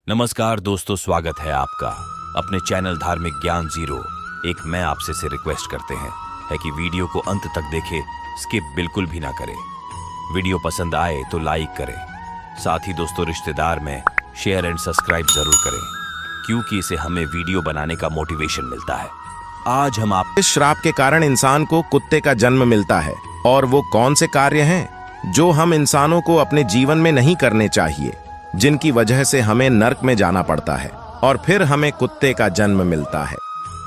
नमस्कार दोस्तों, स्वागत है आपका अपने चैनल धार्मिक ज्ञान जीरो। एक मैं आपसे से रिक्वेस्ट करते हैं कि वीडियो को अंत तक देखें, स्किप बिल्कुल भी ना करें। वीडियो पसंद आए तो लाइक करें, साथ ही दोस्तों रिश्तेदार में शेयर एंड सब्सक्राइब जरूर करें, क्योंकि इसे हमें वीडियो बनाने का मोटिवेशन मिलता है। आज हम आप इस श्राप के कारण इंसान को कुत्ते का जन्म मिलता है, और वो कौन से कार्य हैं जो हम इंसानों को अपने जीवन में नहीं करने चाहिए, जिनकी वजह से हमें नर्क में जाना पड़ता है और फिर हमें कुत्ते का जन्म मिलता है।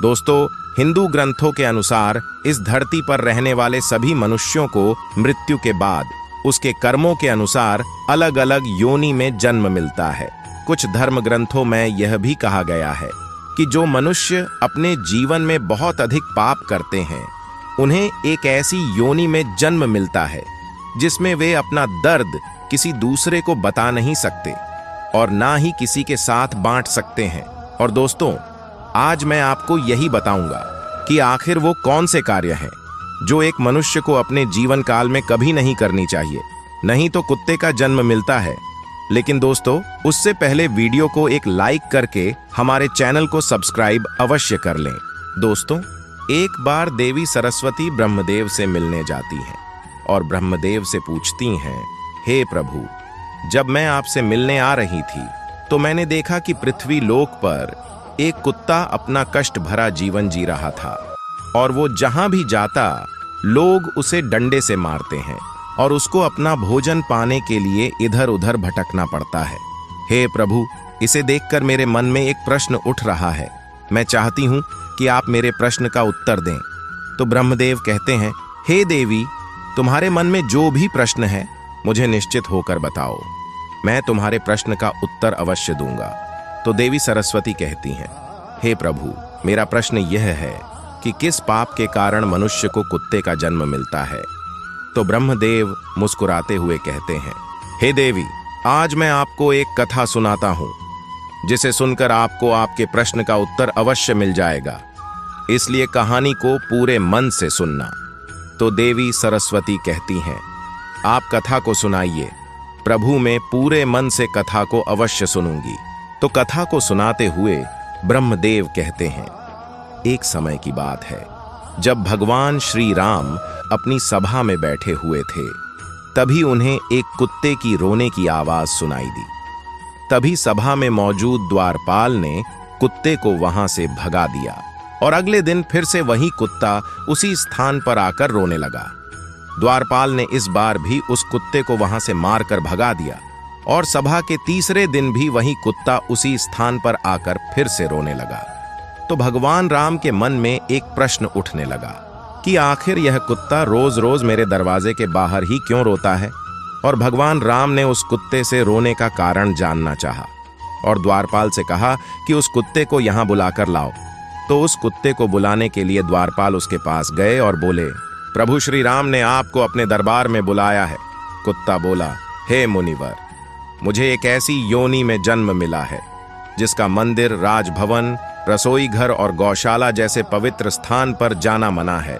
दोस्तों, हिंदू ग्रंथों के अनुसार इस धरती पर रहने वाले सभी मनुष्यों को मृत्यु के बाद उसके कर्मों के अनुसार अलग अलग योनि में जन्म मिलता है। कुछ धर्म ग्रंथों में यह भी कहा गया है कि जो मनुष्य अपने जीवन में बहुत अधिक पाप करते हैं, उन्हें एक ऐसी योनि में जन्म मिलता है जिसमें वे अपना दर्द किसी दूसरे को बता नहीं सकते और ना ही किसी के साथ बांट सकते हैं। और दोस्तों, आज मैं आपको यही बताऊंगा कि आखिर वो कौन से कार्य हैं जो एक मनुष्य को अपने जीवन काल में कभी नहीं करनी चाहिए, नहीं तो कुत्ते का जन्म मिलता है। लेकिन दोस्तों, उससे पहले वीडियो को एक लाइक करके हमारे चैनल को सब्सक्राइब अवश्य कर लें। दोस्तों, एक बार देवी सरस्वती ब्रह्मदेव से मिलने जाती हैं और ब्रह्मदेव से पूछती हैं, हे प्रभु, जब मैं आपसे मिलने आ रही थी तो मैंने देखा कि पृथ्वी लोक पर एक कुत्ता अपना कष्ट भरा जीवन जी रहा था, और वो जहां भी जाता लोग उसे डंडे से मारते हैं और उसको अपना भोजन पाने के लिए इधर उधर भटकना पड़ता है। हे प्रभु, इसे देखकर मेरे मन में एक प्रश्न उठ रहा है। मैं चाहती हूं कि आप मेरे प्रश्न का उत्तर दें। तो ब्रह्मदेव कहते हैं, हे देवी, तुम्हारे मन में जो भी प्रश्न है मुझे निश्चित होकर बताओ, मैं तुम्हारे प्रश्न का उत्तर अवश्य दूंगा। तो देवी सरस्वती कहती हैं, हे प्रभु, मेरा प्रश्न यह है कि किस पाप के कारण मनुष्य को कुत्ते का जन्म मिलता है। तो ब्रह्मदेव मुस्कुराते हुए कहते हैं, हे देवी, आज मैं आपको एक कथा सुनाता हूं, जिसे सुनकर आपको आपके प्रश्न का उत्तर अवश्य मिल जाएगा, इसलिए कहानी को पूरे मन से सुनना। तो देवी सरस्वती कहती हैं, आप कथा को सुनाइए, प्रभु मैं पूरे मन से कथा को अवश्य सुनूंगी। तो कथा को सुनाते हुए ब्रह्मदेव कहते हैं, एक समय की बात है जब भगवान श्री राम अपनी सभा में बैठे हुए थे, तभी उन्हें एक कुत्ते की रोने की आवाज सुनाई दी। तभी सभा में मौजूद द्वारपाल ने कुत्ते को वहां से भगा दिया, और अगले दिन फिर से वही कुत्ता उसी स्थान पर आकर रोने लगा। द्वारपाल ने इस बार भी उस कुत्ते को वहां से मारकर भगा दिया, और सभा के तीसरे दिन भी वही कुत्ता उसी स्थान पर आकर फिर से रोने लगा। तो भगवान राम के मन में एक प्रश्न उठने लगा कि आखिर यह कुत्ता रोज रोज मेरे दरवाजे के बाहर ही क्यों रोता है। और भगवान राम ने उस कुत्ते से रोने का कारण जानना चाहा, और द्वारपाल से कहा कि उस कुत्ते को यहां बुलाकर लाओ। तो उस कुत्ते को बुलाने के लिए द्वारपाल उसके पास गए और बोले, प्रभु श्री राम ने आपको अपने दरबार में बुलाया है। कुत्ता बोला, हे मुनिवर, मुझे एक ऐसी योनि में जन्म मिला है जिसका मंदिर, राजभवन, रसोई घर और गौशाला जैसे पवित्र स्थान पर जाना मना है।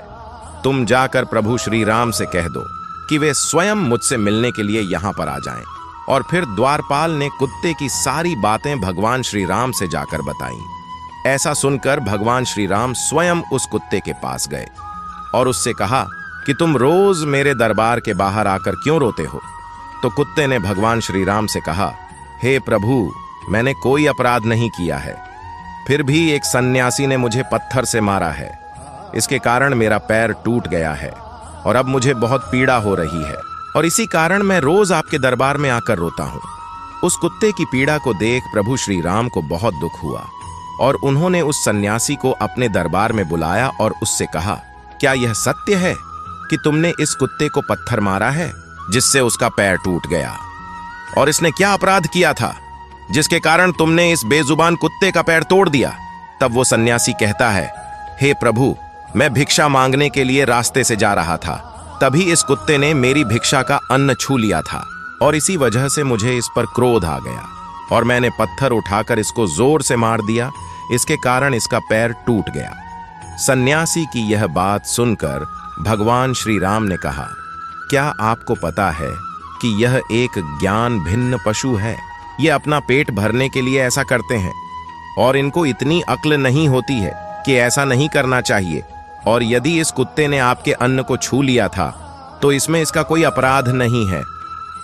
तुम जाकर प्रभु श्री राम से कह दो कि वे स्वयं मुझसे मिलने के लिए यहां पर आ जाएं। और फिर द्वारपाल ने कुत्ते की सारी बातें भगवान श्री राम से जाकर बताईं। ऐसा सुनकर भगवान श्री राम स्वयं उस कुत्ते के पास गए और उससे कहा कि तुम रोज मेरे दरबार के बाहर आकर क्यों रोते हो। तो कुत्ते ने भगवान श्री राम से कहा, हे प्रभु, मैंने कोई अपराध नहीं किया है, फिर भी एक सन्यासी ने मुझे पत्थर से मारा है। इसके कारण मेरा पैर टूट गया है और अब मुझे बहुत पीड़ा हो रही है, और इसी कारण मैं रोज आपके दरबार में आकर रोता हूं। उस कुत्ते की पीड़ा को देख प्रभु श्री राम को बहुत दुख हुआ, और उन्होंने उस सन्यासी को अपने दरबार में बुलाया और उससे कहा, क्या यह सत्य है कि तुमने इस कुत्ते को पत्थर मारा है जिससे उसका पैर टूट गया? और इसने क्या अपराध किया था जिसके कारण तुमने इस बेजुबान कुत्ते का पैर तोड़ दिया? तब वो सन्यासी कहता है, हे प्रभु, मैं भिक्षा मांगने के लिए रास्ते से जा रहा था, तभी इस कुत्ते ने मेरी भिक्षा का अन्न छू लिया था, और इसी वजह से मुझे इस पर क्रोध आ गया और मैंने पत्थर उठाकर इसको जोर से मार दिया। इसके कारण इसका पैर टूट गया। सन्यासी की यह बात सुनकर भगवान श्री राम ने कहा, क्या आपको पता है कि यह एक ज्ञान भिन्न पशु है? ये अपना पेट भरने के लिए ऐसा करते हैं और इनको इतनी अक्ल नहीं होती है कि ऐसा नहीं करना चाहिए। और यदि इस कुत्ते ने आपके अन्न को छू लिया था तो इसमें इसका कोई अपराध नहीं है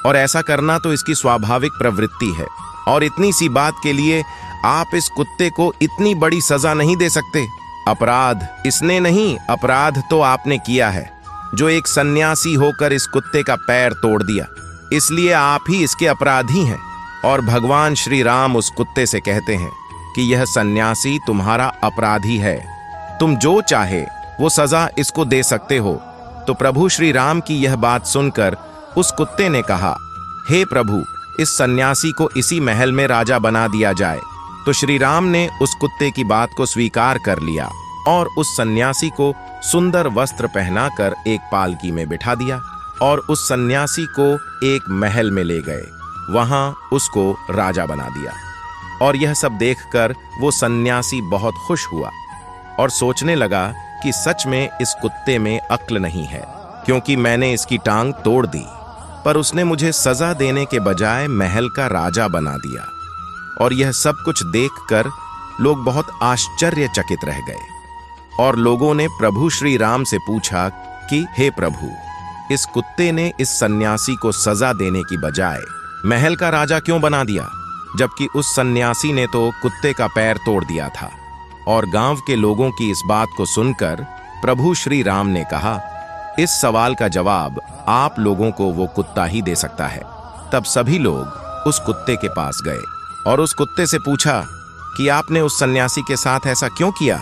और ऐसा करना तो इसकी स्वाभाविक प्रवृत्ति है। और इतनी सी बात के लिए आप इस कुत्ते को इतनी बड़ी सजा नहीं दे सकते। अपराध इसने नहीं, अपराध तो आपने किया है जो एक सन्यासी होकर इस कुत्ते का पैर तोड़ दिया, इसलिए आप ही इसके अपराधी हैं। और भगवान श्री राम उस कुत्ते से कहते हैं कि यह सन्यासी तुम्हारा अपराधी है, तुम जो चाहे वो सजा इसको दे सकते हो। तो प्रभु श्री राम की यह बात सुनकर उस कुत्ते ने कहा, हे प्रभु, इस सन्यासी को इसी महल में राजा बना दिया जाए। तो श्री राम ने उस कुत्ते की बात को स्वीकार कर लिया और उस सन्यासी को सुंदर वस्त्र पहनाकर एक पालकी में बिठा दिया और उस सन्यासी को एक महल में ले गए, वहां उसको राजा बना दिया। और यह सब देखकर वो सन्यासी बहुत खुश हुआ और सोचने लगा कि सच में इस कुत्ते में अक्ल नहीं है, क्योंकि मैंने इसकी टांग तोड़ दी, पर उसने मुझे सजा देने के बजाय महल का राजा बना दिया। और यह सब कुछ देखकर लोग बहुत आश्चर्यचकित रह गए और लोगों ने प्रभु श्री राम से पूछा कि हे प्रभु, इस कुत्ते ने इस सन्यासी को सजा देने की बजाय महल का राजा क्यों बना दिया, जबकि उस सन्यासी ने तो कुत्ते का पैर तोड़ दिया था। और गांव के लोगों की इस बात को सुनकर प्रभु श्री राम ने कहा, इस सवाल का जवाब आप लोगों को वो कुत्ता ही दे सकता है। तब सभी लोग उस कुत्ते के पास गए और उस कुत्ते से पूछा कि आपने उस सन्यासी के साथ ऐसा क्यों किया,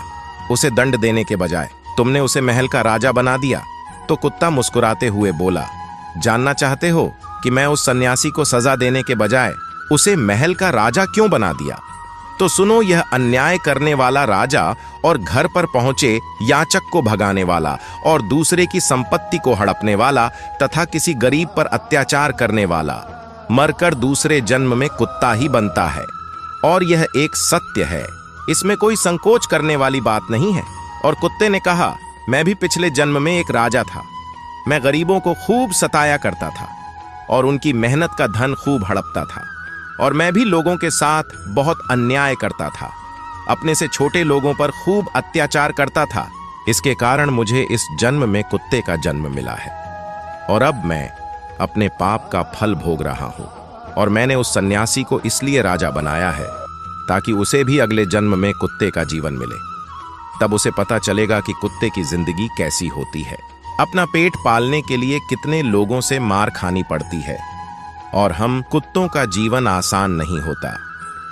उसे दंड देने के बजाय तुमने उसे महल का राजा बना दिया। तो कुत्ता मुस्कुराते हुए बोला, जानना चाहते हो कि मैं उस सन्यासी को सजा देने के बजाय उसे महल का राजा क्यों बना दिया? तो सुनो, यह अन्याय करने वाला राजा और घर पर पहुंचे याचक को भगाने वाला और दूसरे की संपत्ति को हड़पने वाला तथा किसी गरीब पर अत्याचार करने वाला मरकर दूसरे जन्म में कुत्ता ही बनता है। और यह एक सत्य है, इसमें कोई संकोच करने वाली बात नहीं है। और कुत्ते ने कहा, मैं भी पिछले जन्म में एक राजा था। मैं गरीबों को खूब सताया करता था और उनकी मेहनत का धन खूब हड़पता था। और मैं भी लोगों के साथ बहुत अन्याय करता था, अपने से छोटे लोगों पर खूब अत्याचार करता था। इसके कारण मुझे इस जन्म में कुत्ते का जन्म मिला है और अब मैं अपने पाप का फल भोग रहा हूं। और मैंने उस सन्यासी को इसलिए राजा बनाया है ताकि उसे भी अगले जन्म में कुत्ते का जीवन मिले। तब उसे पता चलेगा कि कुत्ते की जिंदगी कैसी होती है, अपना पेट पालने के लिए कितने लोगों से मार खानी पड़ती है। और हम कुत्तों का जीवन आसान नहीं होता।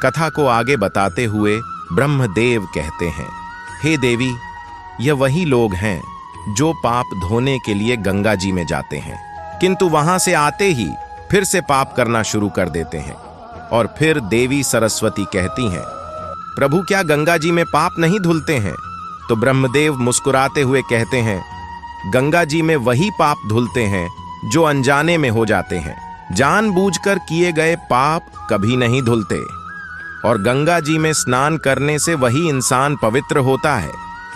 कथा को आगे बताते हुए ब्रह्मदेव कहते हैं, हे देवी, यह वही लोग हैं जो पाप धोने के लिए गंगा जी में जाते हैं, किंतु वहां से आते ही फिर से पाप करना शुरू कर देते हैं। और फिर देवी सरस्वती कहती हैं, प्रभु, क्या गंगा जी में पाप नहीं धुलते हैं? तो ब्रह्मदेव मुस्कुराते हुए कहते हैं, गंगा जी में वही पाप धुलते हैं जो अनजाने में हो जाते हैं। जानबूझकर किए गए पाप कभी नहीं धुलते। और गंगा जी में स्नान करने से वही इंसान पवित्र होता है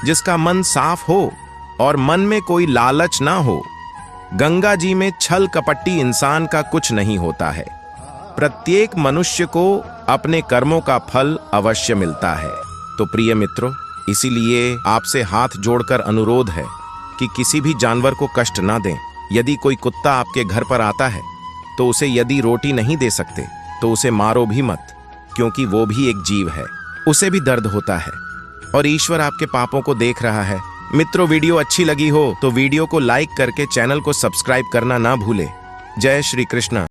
जिसका मन साफ हो और मन में कोई लालच ना हो। गंगा जी में छल कपटी इंसान का कुछ नहीं होता है। प्रत्येक मनुष्य को अपने कर्मों का फल अवश्य मिलता है। तो प्रिय मित्रों, इसीलिए आपसे हाथ जोड़कर अनुरोध है कि किसी भी जानवर को कष्ट ना दें। यदि कोई कुत्ता आपके घर पर आता है तो उसे यदि रोटी नहीं दे सकते तो उसे मारो भी मत, क्योंकि वो भी एक जीव है, उसे भी दर्द होता है और ईश्वर आपके पापों को देख रहा है। मित्रों, वीडियो अच्छी लगी हो तो वीडियो को लाइक करके चैनल को सब्सक्राइब करना ना भूले। जय श्री कृष्ण।